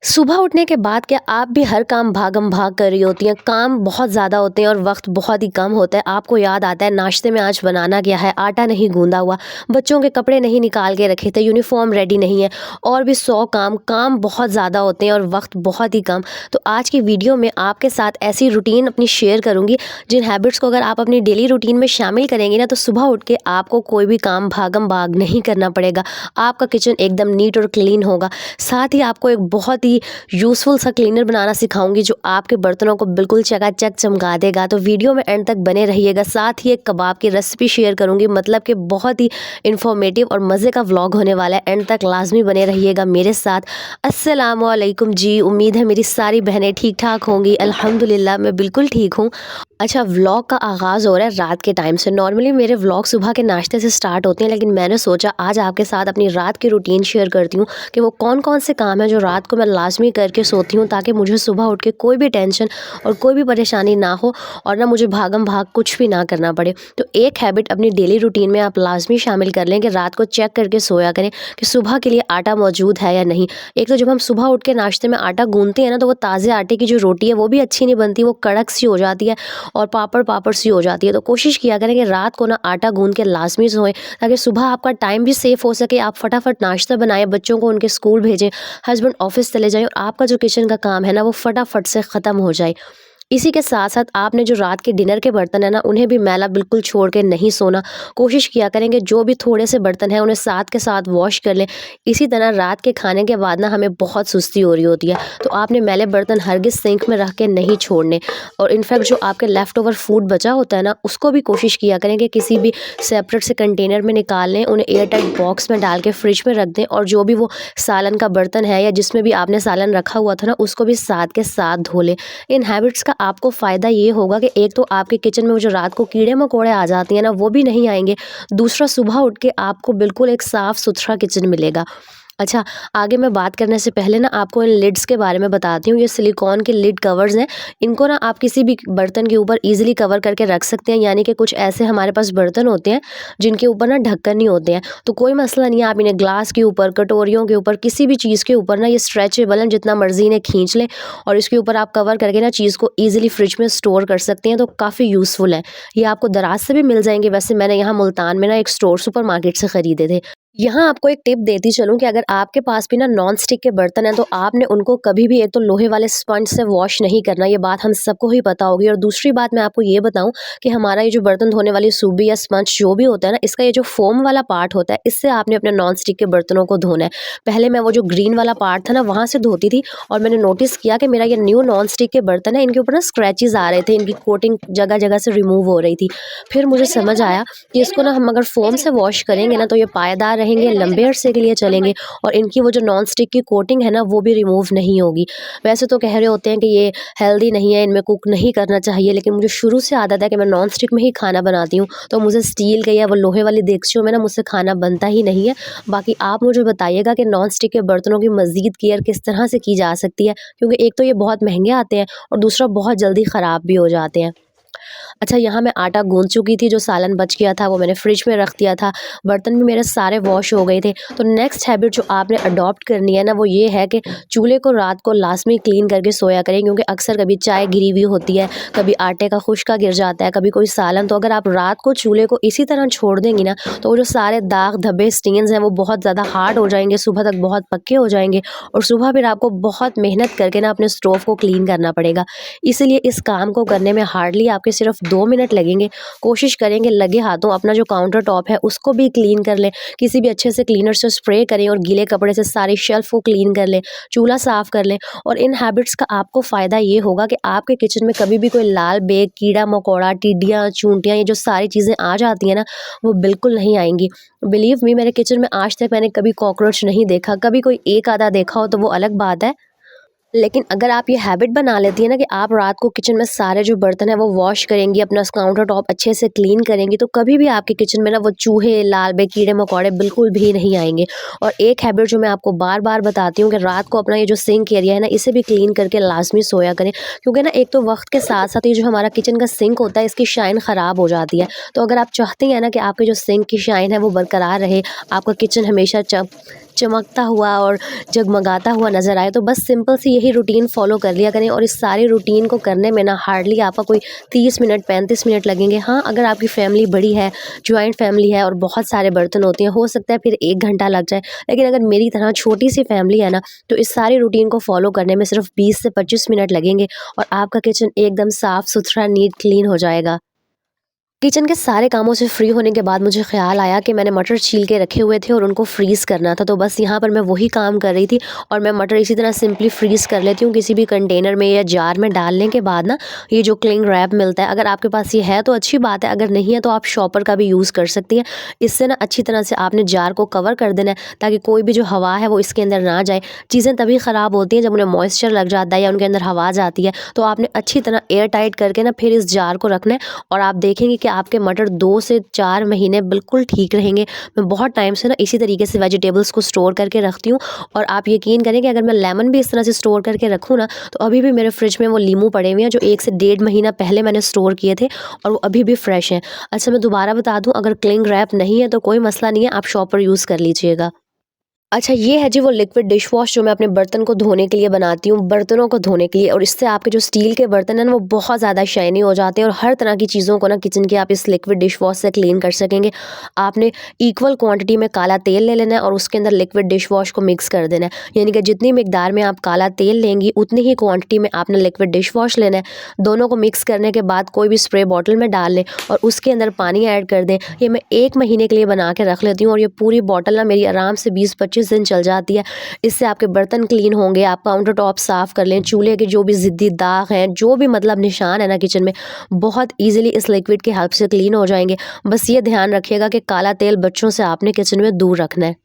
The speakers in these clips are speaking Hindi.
सुबह उठने के बाद क्या आप भी हर काम भागम भाग कर रही होती हैं? काम बहुत ज़्यादा होते हैं और वक्त बहुत ही कम होता है। आपको याद आता है नाश्ते में आज बनाना क्या है, आटा नहीं गूंदा हुआ, बच्चों के कपड़े नहीं निकाल के रखे थे, यूनिफॉर्म रेडी नहीं है और भी 100 काम काम बहुत ज़्यादा होते हैं और वक्त बहुत ही कम। तो आज की वीडियो में आपके साथ ऐसी रूटीन अपनी शेयर करूँगी जिन हैबिट्स को अगर आप अपनी डेली रूटीन में शामिल करेंगे ना, तो सुबह उठ के आपको कोई भी काम भागम भाग नहीं करना पड़ेगा। आपका किचन एकदम नीट और क्लीन होगा। साथ ही आपको एक बहुत ही यूज़फुल सा क्लीनर बनाना सिखाऊंगी जो आपके बर्तनों को बिल्कुल चकाचक चमका देगा। तो वीडियो में एंड तक बने रहिएगा। साथ ही एक कबाब की रेसिपी शेयर करूंगी, मतलब कि बहुत ही इन्फॉर्मेटिव और मज़े का व्लॉग होने वाला है। एंड तक लाजमी बने रहिएगा मेरे साथ। अस्सलाम वालेकुम जी, उम्मीद है मेरी सारी बहनें ठीक ठाक होंगी। अल्हम्दुलिल्लाह मैं बिल्कुल ठीक हूँ। अच्छा, व्लॉग का आगाज़ हो रहा है रात के टाइम से। नॉर्मली मेरे व्लॉग सुबह के नाश्ते से स्टार्ट होते हैं, लेकिन मैंने सोचा आज आपके साथ अपनी रात की रूटीन शेयर करती हूँ कि वो कौन कौन से काम हैं जो रात को मैं लाजमी करके सोती हूँ, ताकि मुझे सुबह उठ के कोई भी टेंशन और कोई भी परेशानी ना हो और ना मुझे भागम भाग कुछ भी ना करना पड़े। तो एक हैबिट अपनी डेली रूटीन में आप लाजमी शामिल कर लें कि रात को चेक करके सोया करें कि सुबह के लिए आटा मौजूद है या नहीं। एक तो जब हम सुबह उठ के नाश्ते में आटा गूंथते हैं ना, तो वो ताज़े आटे की जो रोटी है वो भी अच्छी नहीं बनती, वो कड़क सी हो जाती है और पापड़ पापड़ सी हो जाती है। तो कोशिश किया करें कि रात को ना आटा गूंद के लाजमी सोएं, ताकि सुबह आपका टाइम भी सेफ हो सके। आप फटाफट नाश्ता बनाएं, बच्चों को उनके स्कूल भेजें, हस्बैंड ऑफिस चले जाएं और आपका जो किचन का काम है ना वो फटाफट से ख़त्म हो जाए। इसी के साथ साथ आपने जो रात के डिनर के बर्तन है ना, उन्हें भी मैला बिल्कुल छोड़ के नहीं सोना। कोशिश किया करेंगे जो भी थोड़े से बर्तन हैं उन्हें साथ के साथ वॉश कर लें। इसी तरह रात के खाने के बाद ना हमें बहुत सुस्ती हो रही होती है, तो आपने मैले बर्तन हरगिज़ सिंक में रख के नहीं छोड़ने। और इनफैक्ट जो आपके लेफ़्ट ओवर फूड बचा होता है ना, उसको भी कोशिश किया करें कि किसी भी सेपरेट से कंटेनर में निकाल लें, उन्हें एयर टाइट बॉक्स में डाल के फ्रिज में रख दें। और जो भी वो सालन का बर्तन है या जिसमें भी आपने सालन रखा हुआ था ना, उसको भी साथ के साथ धो लें। इन हैबिट्स का आपको फ़ायदा ये होगा कि एक तो आपके किचन में वो जो रात को कीड़े मकोड़े आ जाती हैं ना, वो भी नहीं आएंगे। दूसरा, सुबह उठ के आपको बिल्कुल एक साफ़ सुथरा किचन मिलेगा। अच्छा, आगे मैं बात करने से पहले ना आपको इन लिड्स के बारे में बताती हूँ। ये सिलिकॉन के लिड कवर्स हैं। इनको ना आप किसी भी बर्तन के ऊपर ईज़िली कवर करके रख सकते हैं। यानी कि कुछ ऐसे हमारे पास बर्तन होते हैं जिनके ऊपर ना ढक्कन नहीं होते हैं, तो कोई मसला नहीं है, आप इन्हें ग्लास के ऊपर, कटोरियों के ऊपर, किसी भी चीज़ के ऊपर ना ये स्ट्रेचेबल हैं, जितना मर्ज़ी इन्हें खींच लें और इसके ऊपर आप कवर करके ना चीज़ को ईज़िली फ्रिज में स्टोर कर सकते हैं। तो काफ़ी यूज़फुल है। ये आपको दराज से भी मिल जाएंगे। वैसे मैंने यहाँ मुल्तान में ना एक स्टोर सुपर मार्केट से ख़रीदे थे। यहाँ आपको एक टिप देती चलूँ कि अगर आपके पास भी ना नॉन स्टिक के बर्तन हैं, तो आपने उनको कभी भी एक तो लोहे वाले स्पंज से वॉश नहीं करना। ये बात हम सबको ही पता होगी। और दूसरी बात मैं आपको ये बताऊँ कि हमारा ये जो बर्तन धोने वाली सूबी या स्पंज जो भी होता है ना, इसका ये जो फोम वाला पार्ट होता है, इससे आपने अपने नॉन स्टिक के बर्तनों को धोना है। पहले मैं वो जो ग्रीन वाला पार्ट था ना, वहाँ से धोती थी और मैंने नोटिस किया कि मेरा ये न्यू नॉन स्टिक के बर्तन है, इनके ऊपर ना स्क्रैचेस आ रहे थे, इनकी कोटिंग जगह जगह से रिमूव हो रही थी। फिर मुझे समझ आया कि इसको ना हम अगर फोम से वॉश करेंगे ना, तो ये पायदार रहेंगे, लंबे अरसे के लिए चलेंगे और इनकी वो जो नॉन स्टिक की कोटिंग है ना, वो भी रिमूव नहीं होगी। वैसे तो कह रहे होते हैं कि ये हेल्दी नहीं है, इनमें कुक नहीं करना चाहिए, लेकिन मुझे शुरू से आदत है कि मैं नॉन स्टिक में ही खाना बनाती हूँ। तो मुझे स्टील के या वो लोहे वाली देगचियों में ना मुझसे खाना बनता ही नहीं है। बाकी आप मुझे बताइएगा कि नॉन स्टिक के बर्तनों की मज़ीद केयर किस तरह से की जा सकती है, क्योंकि एक तो ये बहुत महंगे आते हैं और दूसरा बहुत जल्दी ख़राब भी हो जाते हैं। अच्छा, यहाँ मैं आटा गूँथ चुकी थी, जो सालन बच गया था वो मैंने फ्रिज में रख दिया था। बर्तन भी मेरे सारे वॉश हो गए थे। तो नेक्स्ट हैबिट जो आपने अडॉप्ट करनी है ना, वो ये है कि चूल्हे को रात को लाज़मी क्लीन करके सोया करें, क्योंकि अक्सर कभी चाय गिरी हुई होती है, कभी आटे का खुश्का गिर जाता है, कभी कोई सालन। तो अगर आप रात को चूल्हे को इसी तरह छोड़ देंगी ना, तो वो जो सारे दाग धब्बे स्टेन्स हैं वो बहुत ज़्यादा हार्ड हो जाएंगे, सुबह तक बहुत पक्के हो जाएंगे और सुबह फिर आपको बहुत मेहनत करके ना अपने स्टोव को क्लीन करना पड़ेगा। इसीलिए इस काम को करने में हार्डली आपके सिर्फ 2 मिनट लगेंगे। कोशिश करेंगे लगे हाथों अपना जो काउंटर टॉप है उसको भी क्लीन कर लें, किसी भी अच्छे से क्लीनर से स्प्रे करें और गीले कपड़े से सारी शेल्फ को क्लीन कर लें, चूल्हा साफ़ कर लें। और इन हैबिट्स का आपको फ़ायदा ये होगा कि आपके किचन में कभी भी कोई लाल बेग, कीड़ा मकोड़ा, टिड्डियाँ, चूंटियाँ, ये जो सारी चीज़ें आ जाती हैं ना, वो बिल्कुल नहीं आएंगी। बिलीव मी, मेरे किचन में आज तक मैंने कभी कॉकरोच नहीं देखा। कभी कोई एक आधा देखा हो तो वो अलग बात है, लेकिन अगर आप ये हैबिट बना लेती है ना कि आप रात को किचन में सारे जो बर्तन है वो वॉश करेंगी, अपना काउंटर टॉप अच्छे से क्लीन करेंगी, तो कभी भी आपके किचन में ना वो चूहे, लाल बेग, कीड़े मकोड़े बिल्कुल भी नहीं आएंगे। और एक हैबिट जो मैं आपको बार बार बताती हूँ कि रात को अपना ये जो सिंक एरिया है ना, इसे भी क्लीन करके लाजमी सोया करें, क्योंकि ना एक तो वक्त के साथ साथ ये जो हमारा किचन का सिंक होता है, इसकी शाइन ख़राब हो जाती है। तो अगर आप चाहती हैं ना कि आपके जो सिंक की शाइन है वो बरकरार रहे, आपका किचन हमेशा चमकता हुआ और जगमगाता हुआ नज़र आए। तो बस सिंपल सी यही रूटीन फ़ॉलो कर लिया करें और इस सारी रूटीन को करने में ना हार्डली आपका कोई 30 मिनट 35 मिनट लगेंगे। हाँ, अगर आपकी फैमिली बड़ी है, जॉइंट फैमिली है और बहुत सारे बर्तन होते हैं, हो सकता है फिर 1 घंटा लग जाए। लेकिन अगर मेरी तरह छोटी सी फैमिली है ना, तो इस सारी रूटीन को फ़ॉलो करने में सिर्फ 20 से 25 मिनट लगेंगे और आपका किचन एकदम साफ़-सुथरा, नीट, क्लीन हो जाएगा। किचन के सारे कामों से फ्री होने के बाद मुझे ख़्याल आया कि मैंने मटर छील के रखे हुए थे और उनको फ्रीज़ करना था। तो बस यहाँ पर मैं वही काम कर रही थी और मैं मटर इसी तरह सिंपली फ्रीज़ कर लेती हूँ किसी भी कंटेनर में या जार में डालने के बाद ना, ये जो क्लिंग रैप मिलता है, अगर आपके पास ये है तो अच्छी बात है, अगर नहीं है तो आप शॉपर का भी यूज़ कर सकती हैं। इससे ना अच्छी तरह से आपने जार को कवर कर देना है ताकि कोई भी जो हवा है वो इसके अंदर ना जाए। चीज़ें तभी ख़राब होती हैं जब उन्हें मॉइस्चर लग जाता है या उनके अंदर हवा जाती है। तो आपने अच्छी तरह एयर टाइट करके ना फिर इस जार को रखना है और आप देखेंगे कि आपके मटर 2 से 4 महीने बिल्कुल ठीक रहेंगे। मैं बहुत टाइम से ना इसी तरीके से वेजिटेबल्स को स्टोर करके रखती हूँ और आप यकीन करें कि अगर मैं लेमन भी इस तरह से स्टोर करके रखूँ ना, तो अभी भी मेरे फ्रिज में वो लीमू पड़े हुए हैं जो 1 से डेढ़ महीना पहले मैंने स्टोर किए थे और वो अभी भी फ्रेश हैं। अच्छा, मैं दोबारा बता दूँ, अगर क्लिंग रैप नहीं है तो कोई मसला नहीं है, आप शॉपर यूज़ कर लीजिएगा। अच्छा, ये है जी वो लिक्विड डिश वॉश जो मैं अपने बर्तन को धोने के लिए बनाती हूँ, बर्तनों को धोने के लिए, और इससे आपके जो स्टील के बर्तन हैं ना वो बहुत ज़्यादा शाइनी हो जाते हैं और हर तरह की चीज़ों को ना किचन के आप इस लिक्विड डिश वॉश से क्लीन कर सकेंगे। आपने इक्वल क्वांटिटी में काला तेल ले लेना है और उसके अंदर लिक्विड डिश वॉश को मिक्स कर देना है। यानी कि जितनी मिकदार में आप काला तेल लेंगी उतनी ही क्वांटिटी में आपने लिक्विड डिश वॉश लेना है। दोनों को मिक्स करने के बाद कोई भी स्प्रे बॉटल में डाल लें और उसके अंदर पानी ऐड कर दें। ये मैं 1 महीने के लिए बना के रख लेती हूँ और ये पूरी बॉटल ना मेरी आराम से 20-25 दिन चल जाती है। इससे आपके बर्तन क्लीन होंगे, आप काउंटर टॉप साफ़ कर लें, चूल्हे के जो भी ज़िद्दी दाग हैं, जो भी मतलब निशान है ना किचन में, बहुत ईज़िली इस लिक्विड की हेल्प से क्लीन हो जाएँगे। बस ये ध्यान रखिएगा कि काला तेल बच्चों से आपने किचन में दूर रखना है।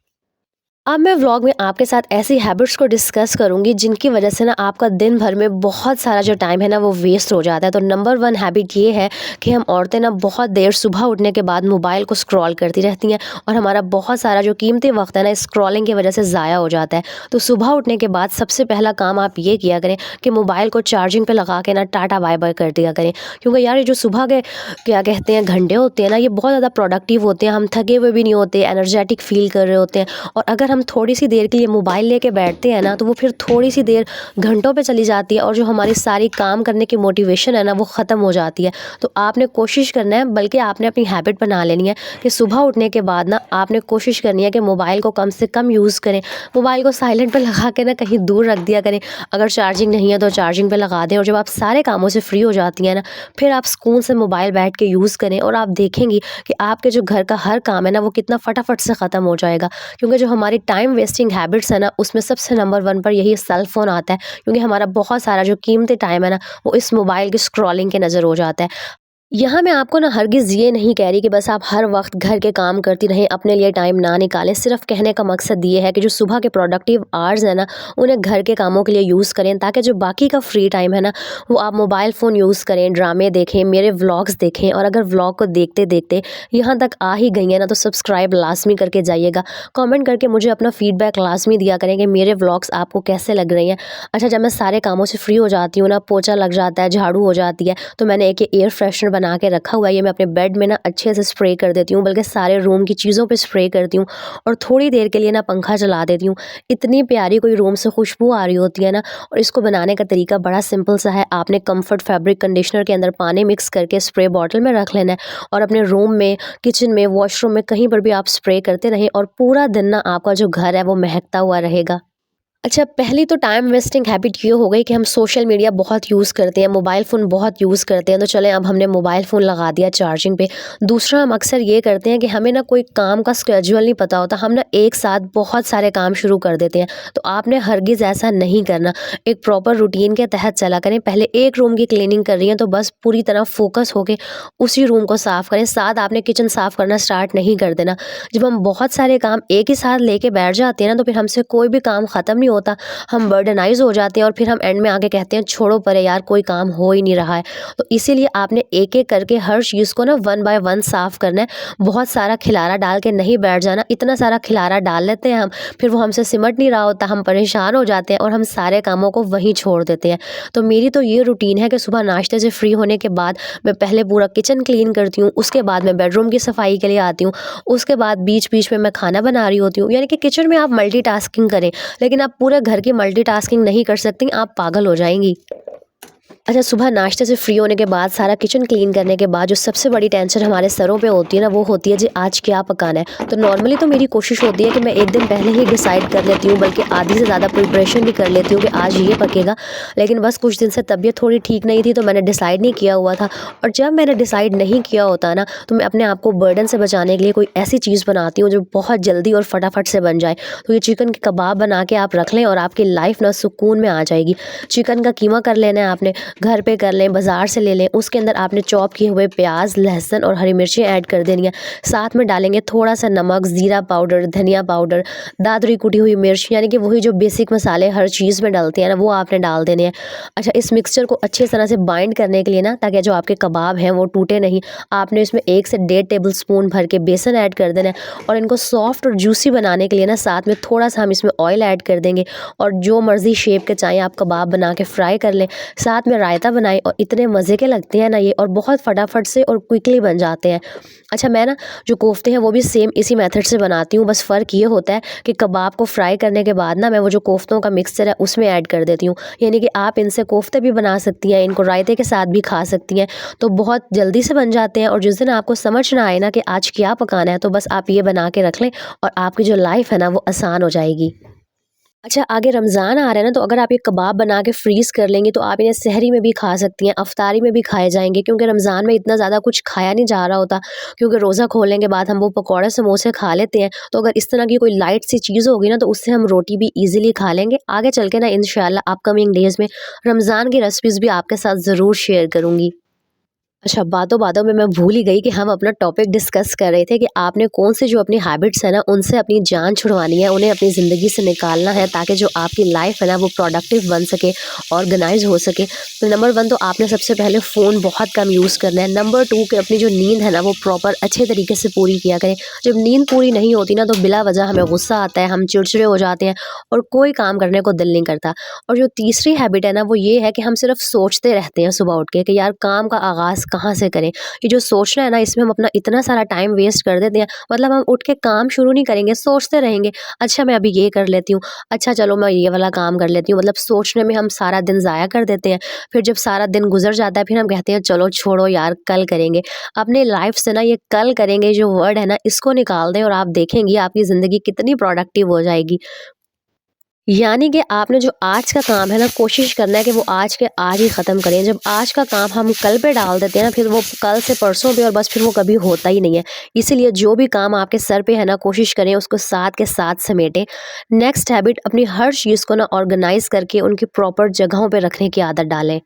अब मैं व्लॉग में आपके साथ ऐसी हैबिट्स को डिस्कस करूंगी जिनकी वजह से ना आपका दिन भर में बहुत सारा जो टाइम है ना वो वेस्ट हो जाता है। तो नंबर 1 हैबिट ये है कि हम औरतें ना बहुत देर सुबह उठने के बाद मोबाइल को स्क्रॉल करती रहती हैं और हमारा बहुत सारा जो कीमती वक्त है ना स्क्रॉलिंग की वजह से ज़ाया हो जाता है। तो सुबह उठने के बाद सबसे पहला काम आप ये किया करें कि मोबाइल को चार्जिंग पे लगा के ना टाटा बाय बाय कर दिया करें, क्योंकि यार ये जो सुबह के क्या कहते हैं घंटे होते हैं ना, ये बहुत ज़्यादा प्रोडक्टिव होते हैं। हम थके हुए भी नहीं होते, एनर्जेटिक फील कर रहे होते हैं और अगर हम थोड़ी सी देर के लिए मोबाइल लेके बैठते हैं ना तो वो फिर थोड़ी सी देर घंटों पे चली जाती है और जो हमारी सारी काम करने की मोटिवेशन है ना वो ख़त्म हो जाती है। तो आपने कोशिश करना है, बल्कि आपने अपनी हैबिट बना लेनी है कि सुबह उठने के बाद ना आपने कोशिश करनी है कि मोबाइल को कम से कम यूज़ करें। मोबाइल को साइलेंट पे लगा के ना कहीं दूर रख दिया करें। अगर चार्जिंग नहीं है तो चार्जिंग पे लगा दें और जब आप सारे कामों से फ्री हो जाती हैं ना, फिर आप सुकून से मोबाइल बैठ के यूज़ करें और आप देखेंगी कि आपके जो घर का हर काम है ना वो कितना फटाफट से ख़त्म हो जाएगा। क्योंकि जो हमारी टाइम वेस्टिंग हैबिट्स है ना उसमें सबसे नंबर 1 पर यही सेल फ़ोन आता है, क्योंकि हमारा बहुत सारा जो कीमती टाइम है ना वो इस मोबाइल की स्क्रॉलिंग के नज़र हो जाता है। यहाँ मैं आपको ना हरगिज़ ये नहीं कह रही कि बस आप हर वक्त घर के काम करती रहें, अपने लिए टाइम ना निकालें। सिर्फ कहने का मकसद ये है कि जो सुबह के प्रोडक्टिव आवर्स हैं ना उन्हें घर के कामों के लिए यूज़ करें, ताकि जो बाकी का फ्री टाइम है ना वो आप मोबाइल फ़ोन यूज़ करें, ड्रामे देखें, मेरे व्लॉग्स देखें। और अगर व्लॉग को देखते देखते यहाँ तक आ ही गई हैं ना तो सब्सक्राइब लाज़मी करके जाइएगा। कमेंट करके मुझे अपना फ़ीडबैक लाज़मी दिया करें कि मेरे व्लॉग्स आपको कैसे लग रहे हैं। अच्छा, जब मैं सारे कामों से फ्री हो जाती हूँ ना, पोछा लग जाता है, झाड़ू हो जाती है, तो मैंने एक ये एयर फ्रेशनर बना के रखा हुआ है। ये मैं अपने बेड में ना अच्छे से स्प्रे कर देती हूँ, बल्कि सारे रूम की चीज़ों पे स्प्रे करती हूँ और थोड़ी देर के लिए ना पंखा चला देती हूँ। इतनी प्यारी कोई रूम से खुशबू आ रही होती है ना। और इसको बनाने का तरीका बड़ा सिंपल सा है। आपने कम्फर्ट फैब्रिक कंडीशनर के अंदर पानी मिक्स करके स्प्रे बॉटल में रख लेना है और अपने रूम में, किचन में, वॉशरूम में, कहीं पर भी आप स्प्रे करते रहें और पूरा दिन ना आपका जो घर है वो महकता हुआ रहेगा। अच्छा, पहली तो टाइम वेस्टिंग हैबिट ये हो गई कि हम सोशल मीडिया बहुत यूज़ करते हैं, मोबाइल फ़ोन बहुत यूज़ करते हैं। तो चलें, अब हमने मोबाइल फ़ोन लगा दिया चार्जिंग पे। दूसरा, हम अक्सर ये करते हैं कि हमें ना कोई काम का स्केड्यूल नहीं पता होता, हम ना एक साथ बहुत सारे काम शुरू कर देते हैं। तो आपने हरगिज़ ऐसा नहीं करना। एक प्रॉपर रूटीन के तहत चला करें। पहले एक रूम की क्लीनिंग कर रही हैं तो बस पूरी तरह फ़ोकस होके उसी रूम को साफ़ करें। साथ आपने किचन साफ़ करना स्टार्ट नहीं कर देना। जब हम बहुत सारे काम एक ही साथ लेके बैठ जाते हैं ना तो फिर हमसे कोई भी काम ख़त्म नहीं होता, हम बर्डनाइज़ हो जाते हैं और फिर हम एंड में आके कहते हैं छोड़ो परे यार, कोई काम हो ही नहीं रहा है। तो इसीलिए आपने एक-एक करके हर चीज़ को ना वन बाय वन साफ़ करना है। बहुत सारा खिलारा डाल के नहीं बैठ जाना, इतना सारा खिलारा डाल लेते हैं हम, फिर वो हमसे सिमट नहीं रहा होता, हम परेशान हो जाते हैं और हम सारे कामों को वहीं छोड़ देते हैं। तो मेरी तो ये रूटीन है कि सुबह नाश्ते से फ्री होने के बाद मैं पहले पूरा किचन क्लीन करती हूँ, उसके बाद मैं बेडरूम की सफाई के लिए आती हूँ, उसके बाद बीच-बीच में मैं खाना बना रही होती हूँ। यानी कि किचन में आप मल्टीटास्किंग करें, लेकिन आप पूरे घर की मल्टीटास्किंग नहीं कर सकती, आप पागल हो जाएँगी। अच्छा, सुबह नाश्ते से फ्री होने के बाद सारा किचन क्लीन करने के बाद जो सबसे बड़ी टेंशन हमारे सरों पे होती है ना, वो होती है जी आज क्या पकाना है। तो नॉर्मली तो मेरी कोशिश होती है कि मैं एक दिन पहले ही डिसाइड कर लेती हूँ, बल्कि आधी से ज़्यादा प्रिपरेशन भी कर लेती हूँ कि आज ये पकेगा। लेकिन बस कुछ दिन से तबीयत थोड़ी ठीक नहीं थी, तो मैंने डिसाइड नहीं किया हुआ था। और जब मैंने डिसाइड नहीं किया होता ना, तो मैं अपने आप को बर्डन से बचाने के लिए कोई ऐसी चीज़ बनाती हूँ जो बहुत जल्दी और फटाफट से बन जाए। तो ये चिकन के कबाब बना के आप रख लें और आपकी लाइफ ना सुकून में आ जाएगी। चिकन का कीमा कर लेना है आपने, घर पे कर लें, बाज़ार से ले लें, उसके अंदर आपने चॉप किए हुए प्याज, लहसुन और हरी मिर्ची ऐड कर देनी है। साथ में डालेंगे थोड़ा-सा नमक, ज़ीरा पाउडर, धनिया पाउडर, दादरी कुटी हुई मिर्च, यानी कि वही जो बेसिक मसाले हर चीज़ में डलते हैं ना, वो आपने डाल देने हैं। अच्छा, इस मिक्सचर को अच्छी तरह से बाइंड करने के लिए ना, ताकि जो आपके कबाब हैं वो टूटे नहीं, आपने इसमें 1 से डेढ़ टेबलस्पून भर के बेसन ऐड कर देना है और इनको सॉफ्ट और जूसी बनाने के लिए ना, साथ में थोड़ा-सा हम इसमें ऑयल ऐड कर देंगे और जो मर्ज़ी शेप के चाहें आप कबाब बना के फ्राई कर लें। साथ में रायता बनाएँ और इतने मज़े के लगते हैं ना ये, और बहुत फटाफट से और क्विकली बन जाते हैं। अच्छा, मैं ना जो कोफ्ते हैं वो भी सेम इसी मेथड से बनाती हूँ, बस फ़र्क ये होता है कि कबाब को फ्राई करने के बाद ना मैं वो जो कोफ्तों का मिक्सचर है उसमें ऐड कर देती हूँ। यानी कि आप इनसे कोफ्ते भी बना सकती हैं, इनको रायते के साथ भी खा सकती हैं, तो बहुत जल्दी से बन जाते हैं। और जिस दिन आपको समझ ना आए ना कि आज क्या पकाना है, तो बस आप ये बना के रख लें और आपकी जो लाइफ़ है ना वो आसान हो जाएगी। अच्छा, आगे रमज़ान आ रहा है ना, तो अगर आप ये कबाब बना के फ्रीज़ कर लेंगी, तो आप इन्हें सहरी में भी खा सकती हैं, अफ़्तारी में भी खाए जाएँगे, क्योंकि रमज़ान में इतना ज़्यादा कुछ खाया नहीं जा रहा होता, क्योंकि रोज़ा खोलने के बाद हम वो पकौड़े समोसे खा लेते हैं। तो अगर इस तरह की कोई लाइट सी चीज़ होगी ना, तो उससे हम रोटी भी ईज़िली खा लेंगे। आगे चल के ना इंशाअल्लाह अपकमिंग डेज़ में रमज़ान की रेसिपीज़ भी आपके साथ ज़रूर शेयर करूँगी। अच्छा, बातों-बातों में मैं भूल ही गई कि हम अपना टॉपिक डिस्कस कर रहे थे कि आपने कौन से जो अपनी हैबिट्स हैं ना, उनसे अपनी जान छुड़वानी है, उन्हें अपनी ज़िंदगी से निकालना है, ताकि जो आपकी लाइफ़ है ना वो प्रोडक्टिव बन सके, ऑर्गेनाइज़ हो सके। तो नंबर 1 तो आपने सबसे पहले फ़ोन बहुत कम यूज़ करना है। नंबर 2 कि अपनी जो नींद है ना वो प्रॉपर अच्छे तरीके से पूरी किया करें। जब नींद पूरी नहीं होती ना, तो बिला वजह हमें गुस्सा आता है, हम चिड़चिड़े हो जाते हैं और कोई काम करने को दिल नहीं करता। और जो तीसरी हैबिट है ना, वो ये है कि हम सिर्फ सोचते रहते हैं सुबह उठ के कि यार काम का आगाज़ कहाँ से करें। ये जो सोचना है ना, इसमें हम अपना इतना सारा टाइम वेस्ट कर देते हैं। मतलब हम उठ के काम शुरू नहीं करेंगे, सोचते रहेंगे, अच्छा मैं अभी ये कर लेती हूँ, अच्छा चलो मैं ये वाला काम कर लेती हूँ। मतलब सोचने में हम सारा दिन ज़ाया कर देते हैं। फिर जब सारा दिन गुजर जाता है, फिर हम कहते हैं चलो छोड़ो यार, कल करेंगे। अपने लाइफ से ना ये कल करेंगे जो वर्ड है ना, इसको निकाल दें और आप देखेंगी आपकी ज़िंदगी कितनी प्रोडक्टिव हो जाएगी। यानी कि आपने जो आज का काम है ना, कोशिश करना है कि वो आज के आज ही ख़त्म करें। जब आज का काम हम कल पे डाल देते हैं ना, फिर वो कल से परसों पे और बस फिर वो कभी होता ही नहीं है। इसीलिए जो भी काम आपके सर पे है ना, कोशिश करें उसको साथ के साथ समेटें। नेक्स्ट हैबिट, अपनी हर चीज़ को ना ऑर्गेनाइज़ करके उनकी प्रॉपर जगहों पे रखने की आदत डालें।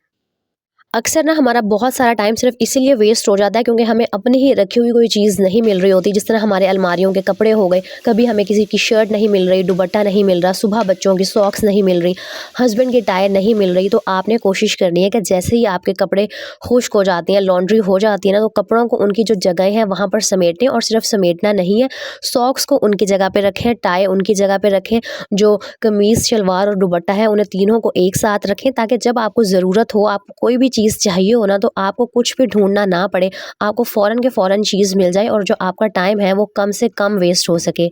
अक्सर ना हमारा बहुत सारा टाइम सिर्फ इसीलिए वेस्ट हो जाता है क्योंकि हमें अपनी ही रखी हुई कोई चीज़ नहीं मिल रही होती। जिस तरह हमारे अलमारियों के कपड़े हो गए, कभी हमें किसी की शर्ट नहीं मिल रही, दुपट्टा नहीं मिल रहा, सुबह बच्चों की सॉक्स नहीं मिल रही, हस्बैंड की टाई नहीं मिल रही। तो आपने कोशिश करनी है कि जैसे ही आपके कपड़े खुश्क हो जाते हैं, लॉन्ड्री हो जाती है ना, तो कपड़ों को उनकी जो जगह है वहाँ पर समेटें। और सिर्फ समेटना नहीं है, सॉक्स को उनकी जगह पे रखें, टाई उनकी जगह पे रखें, जो कमीज़, शलवार और दुपट्टा है उन्हें तीनों को एक साथ रखें, ताकि जब आपको ज़रूरत हो, आपको कोई भी चीज़ चाहिए हो ना, तो आपको कुछ भी ढूँढना ना पड़े, आपको फ़ौरन के फ़ौरन चीज़ मिल जाए और जो आपका टाइम है वो कम से कम वेस्ट हो सके।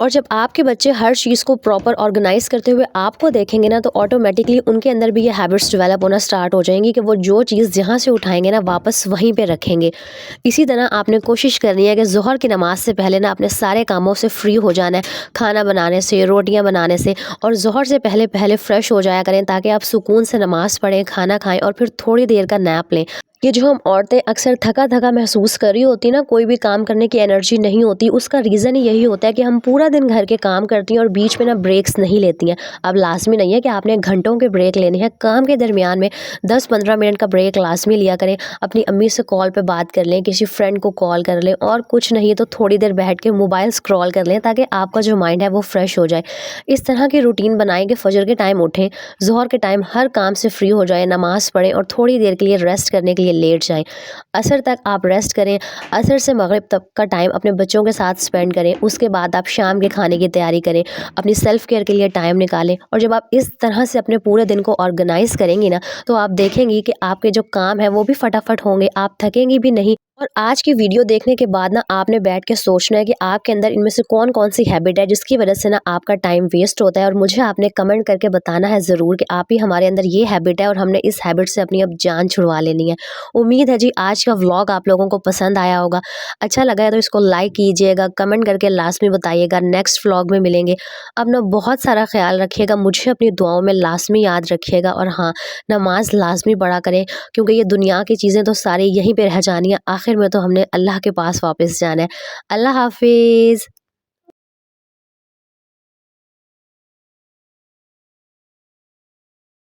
और जब आपके बच्चे हर चीज़ को प्रॉपर ऑर्गेनाइज़ करते हुए आपको देखेंगे ना, तो ऑटोमेटिकली उनके अंदर भी ये हैबिट्स डेवलप होना स्टार्ट हो जाएंगी कि वो जो चीज़ जहाँ से उठाएंगे ना, वापस वहीं पे रखेंगे। इसी तरह आपने कोशिश करनी है कि ज़ोहर की नमाज से पहले ना अपने सारे कामों से फ्री हो जाना है, खाना बनाने से, रोटियाँ बनाने से। और ज़ोहर से पहले पहले फ़्रेश हो जाया करें, ताकि आप सुकून से नमाज़ पढ़ें, खाना खाएं और फिर थोड़ी देर का नैप लें। ये जो हम औरतें अक्सर थका-थका महसूस कर रही होती हैं ना, कोई भी काम करने की एनर्जी नहीं होती, उसका रीज़न ही यही होता है कि हम पूरा दिन घर के काम करती हैं और बीच में ना ब्रेक्स नहीं लेती हैं। अब लाज़मी नहीं है कि आपने घंटों के ब्रेक लेने हैं, काम के दरमियान में 10-15 मिनट का ब्रेक लाज़मी लिया करें। अपनी अम्मी से कॉल पे बात कर लें, किसी फ्रेंड को कॉल कर लें और कुछ नहीं तो थोड़ी देर बैठ के मोबाइल स्क्रॉल कर लें ताकि आपका जो माइंड है वो फ्रेश हो जाए। इस तरह की रूटीन बनाएँ कि फजर के टाइम उठें, ज़ोहर के टाइम हर काम से फ्री हो जाएँ, नमाज़ पढ़ें और थोड़ी देर के लिए रेस्ट करने के लिए लेट जाएँ। असर तक आप रेस्ट करें, असर से मगरिब तक का टाइम अपने बच्चों के साथ स्पेंड करें, उसके बाद आप शाम के खाने की तैयारी करें, अपनी सेल्फ केयर के लिए टाइम निकालें और जब आप इस तरह से अपने पूरे दिन को ऑर्गेनाइज़ करेंगी ना, तो आप देखेंगी कि आपके जो काम हैं वो भी फटाफट होंगे, आप थकेंगी भी नहीं। और आज की वीडियो देखने के बाद ना आपने बैठ के सोचना है कि आपके अंदर इनमें से कौन-कौन सी हैबिट है जिसकी वजह से ना आपका टाइम वेस्ट होता है और मुझे आपने कमेंट करके बताना है ज़रूर कि आप ही हमारे अंदर ये हैबिट है और हमने इस हैबिट से अपनी अब जान छुड़वा लेनी है। उम्मीद है जी आज का व्लॉग आप लोगों को पसंद आया होगा। अच्छा लगा है तो इसको लाइक कीजिएगा, कमेंट करके लास्ट में बताइएगा। नेक्स्ट व्लॉग में मिलेंगे। अपना बहुत सारा ख़्याल रखिएगा, मुझे अपनी दुआओं में लाज़मी याद रखिएगा और हाँ, नमाज़ लाज़मी पढ़ा करें क्योंकि ये दुनिया की चीज़ें तो सारी यहीं पे रह जानी है, आखिर में तो हमने अल्लाह के पास वापस जाना है। अल्लाह हाफ़िज़।